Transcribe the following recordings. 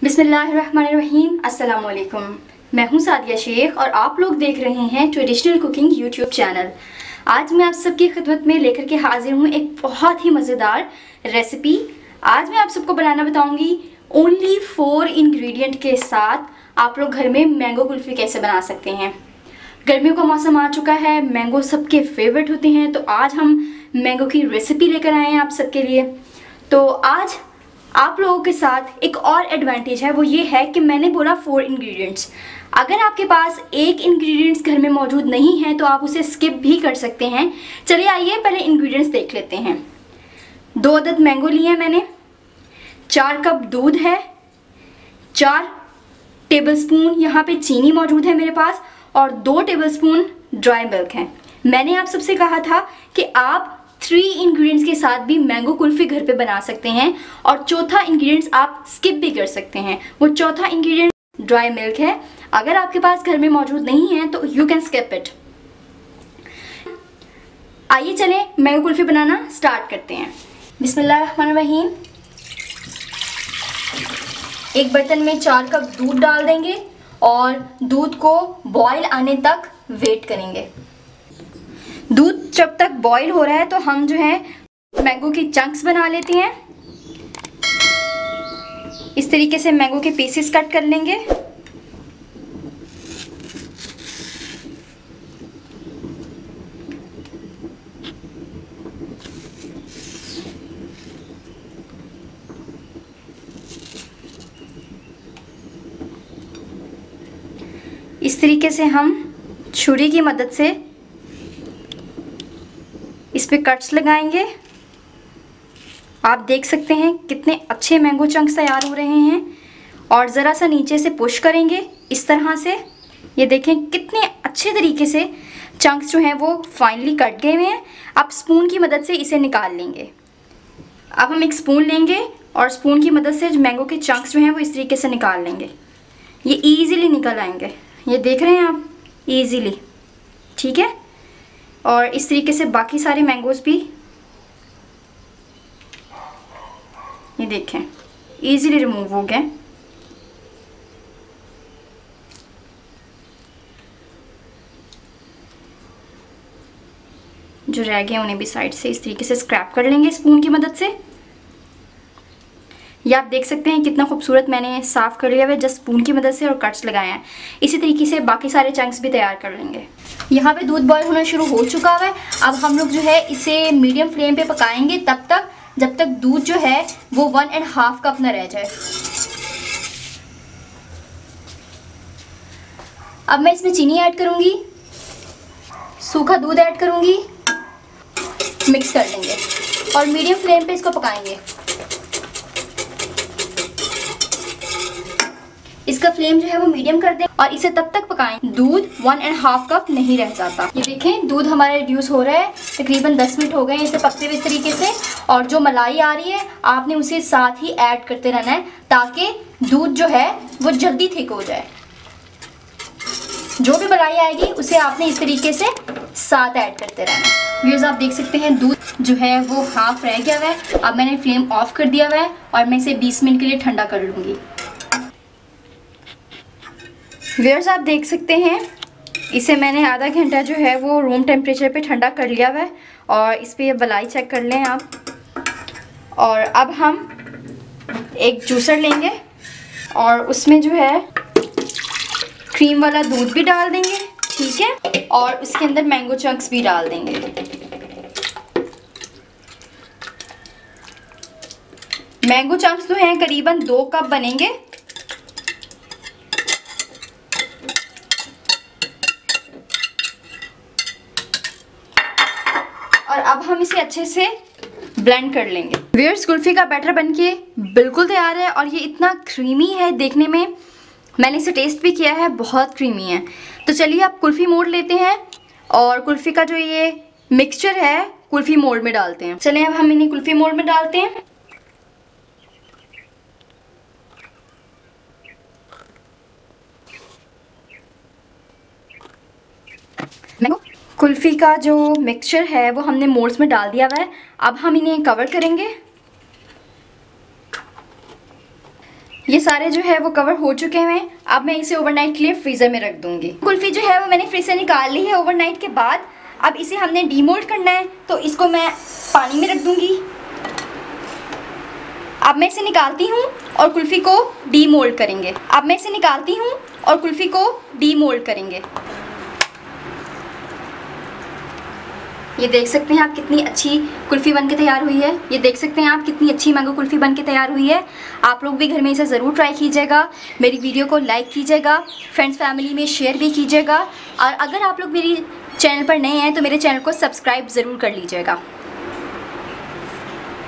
बिस्मिल्लाहिर्रहमानिर्रहीम। अस्सलाम वालेकुम। मैं हूं सादिया शेख और आप लोग देख रहे हैं ट्रेडिशनल कुकिंग यूट्यूब चैनल। आज मैं आप सबकी खिदमत में लेकर के हाजिर हूं एक बहुत ही मज़ेदार रेसिपी। आज मैं आप सबको बनाना बताऊंगी ओनली 4 इंग्रेडिएंट के साथ आप लोग घर में मैंगो कुल्फ़ी कैसे बना सकते हैं। गर्मियों का मौसम आ चुका है, मैंगो सबके फेवरेट होते हैं, तो आज हम मैंगो की रेसिपी लेकर आए हैं आप सबके लिए। तो आज आप लोगों के साथ एक और एडवांटेज है, वो ये है कि मैंने बोला 4 इंग्रेडिएंट्स। अगर आपके पास एक इंग्रेडिएंट्स घर में मौजूद नहीं है तो आप उसे स्किप भी कर सकते हैं। चलिए आइए पहले इंग्रेडिएंट्स देख लेते हैं। 2 अदद मैंगो लिए हैं मैंने, 4 कप दूध है, 4 टेबलस्पून यहाँ पे चीनी मौजूद है मेरे पास और 2 टेबलस्पून ड्राई मिल्क है। मैंने आप सबसे कहा था कि आप 3 इंग्रेडिएंट्स के साथ भी मैंगो कुल्फ़ी घर पे बना सकते हैं और चौथा इंग्रेडिएंट्स आप स्किप भी कर सकते हैं। वो चौथा इंग्रेडिएंट ड्राई मिल्क है। अगर आपके पास घर में मौजूद नहीं है तो यू कैन स्किप इट। आइए चलें मैंगो कुल्फ़ी बनाना स्टार्ट करते हैं। बिस्मिल्लाहिर्रहमानिर्रहीम। एक बर्तन में 4 कप दूध डाल देंगे और दूध को बॉयल आने तक वेट करेंगे। दूध जब तक बॉईल हो रहा है तो हम जो है मैंगो की चंक्स बना लेते हैं। इस तरीके से मैंगो के पीसेस कट कर लेंगे। इस तरीके से हम छुरी की मदद से इस पे कट्स लगाएंगे। आप देख सकते हैं कितने अच्छे मैंगो चंक्स तैयार हो रहे हैं और ज़रा सा नीचे से पुश करेंगे इस तरह से। ये देखें कितने अच्छे तरीके से चंक्स जो हैं वो फाइनली कट गए हुए हैं। आप स्पून की मदद से इसे निकाल लेंगे। अब हम एक स्पून लेंगे और स्पून की मदद से मैंगो के चंक्स जो हैं वो इस तरीके से निकाल लेंगे। ये ईज़िली निकल आएंगे, ये देख रहे हैं आप, ईज़िली। ठीक है, और इस तरीके से बाकी सारे मैंगोज़ भी ये देखें इजीली रिमूव हो गए। जो रह गए उन्हें भी साइड से इस तरीके से स्क्रैप कर लेंगे स्पून की मदद से। ये आप देख सकते हैं कितना खूबसूरत मैंने साफ़ कर लिया है जस्ट स्पून की मदद से और कट्स लगाए हैं। इसी तरीके से बाकी सारे चंक्स भी तैयार कर लेंगे। यहाँ पे दूध बॉयल होना शुरू हो चुका है। अब हम लोग जो है इसे मीडियम फ्लेम पे पकाएंगे तब तक जब तक दूध जो है वो 1.5 कप ना रह जाए। अब मैं इसमें चीनी ऐड करूँगी, सूखा दूध ऐड करूँगी, मिक्स कर लेंगे और मीडियम फ्लेम पे इसको पकाएंगे। इसका फ्लेम जो है वो मीडियम कर दें और इसे तब तक पकाएं दूध 1.5 कप नहीं रह जाता। ये देखें दूध हमारा रिड्यूस हो रहा है, तकरीबन 10 मिनट हो गए इसे पकते हुए इस तरीके से। और जो मलाई आ रही है आपने उसे साथ ही ऐड करते रहना है ताकि दूध जो है वो जल्दी थिक हो जाए। जो भी मलाई आएगी उसे आपने इस तरीके से साथ ऐड करते रहना है। व्यूअर्स आप देख सकते हैं दूध जो है वो हाफ रह गया हुआ है। अब मैंने फ्लेम ऑफ कर दिया हुआ है और मैं इसे 20 मिनट के लिए ठंडा कर लूँगी। व्यूअर्स आप देख सकते हैं इसे मैंने आधा घंटा जो है वो रूम टेम्परेचर पे ठंडा कर लिया हुआ है और इस पे ये मलाई चेक कर लें आप। और अब हम एक जूसर लेंगे और उसमें जो है क्रीम वाला दूध भी डाल देंगे, ठीक है, और उसके अंदर मैंगो चंक्स भी डाल देंगे। मैंगो चंक्स जो हैं करीबन 2 कप बनेंगे। और अब हम इसे अच्छे से ब्लेंड कर लेंगे। व्यूअर्स कुल्फ़ी का बैटर बनके बिल्कुल तैयार है और ये इतना क्रीमी है देखने में। मैंने इसे टेस्ट भी किया है, बहुत क्रीमी है। तो चलिए आप कुल्फ़ी मोड़ लेते हैं और कुल्फ़ी का जो ये मिक्सचर है कुल्फ़ी मोल्ड में डालते हैं। चलिए अब हम इन्हें कुल्फ़ी मोल्ड में डालते हैं। कुल्फ़ी का जो मिक्सचर है वो हमने मोल्ड्स में डाल दिया हुआ है। अब हम इन्हें कवर करेंगे। ये सारे जो है वो कवर हो चुके हैं। अब मैं इसे ओवरनाइट के लिए फ्रीज़र में रख दूंगी। कुल्फ़ी जो है वो मैंने फ्रीज से निकाल ली है ओवरनाइट के बाद। अब इसे हमने डीमोल्ड करना है, तो इसको मैं पानी में रख दूंगी। अब मैं इसे निकालती हूँ और कुल्फ़ी को डीमोल्ड करेंगे। अब मैं इसे निकालती हूँ और कुल्फ़ी को डीमोल्ड करेंगे। ये देख सकते हैं आप कितनी अच्छी कुल्फ़ी बन के तैयार हुई है। ये देख सकते हैं आप कितनी अच्छी मैंगो कुल्फ़ी बन के तैयार हुई है। आप लोग भी घर में इसे ज़रूर ट्राई कीजिएगा। मेरी वीडियो को लाइक कीजिएगा, फ्रेंड्स फैमिली में शेयर भी कीजिएगा, और अगर आप लोग मेरी चैनल पर नए हैं तो मेरे चैनल को सब्सक्राइब ज़रूर कर लीजिएगा।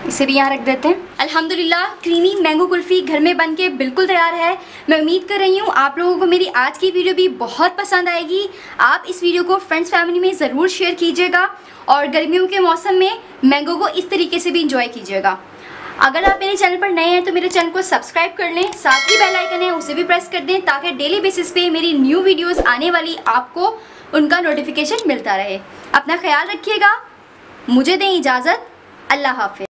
इसे भी यहाँ रख देते हैं। अल्हम्दुलिल्लाह क्रीमी मैंगो कुल्फ़ी घर में बन के बिल्कुल तैयार है। मैं उम्मीद कर रही हूँ आप लोगों को मेरी आज की वीडियो भी बहुत पसंद आएगी। आप इस वीडियो को फ्रेंड्स फैमिली में ज़रूर शेयर कीजिएगा और गर्मियों के मौसम में मैंगो को इस तरीके से भी इंजॉय कीजिएगा। अगर आप मेरे चैनल पर नए हैं तो मेरे चैनल को सब्सक्राइब कर लें, साथ ही बेल आइकन है उसे भी प्रेस कर दें, ताकि डेली बेसिस पे मेरी न्यू वीडियोस आने वाली आपको उनका नोटिफिकेशन मिलता रहे। अपना ख्याल रखिएगा। मुझे दें इजाज़त। अल्लाह हाफ़िज़।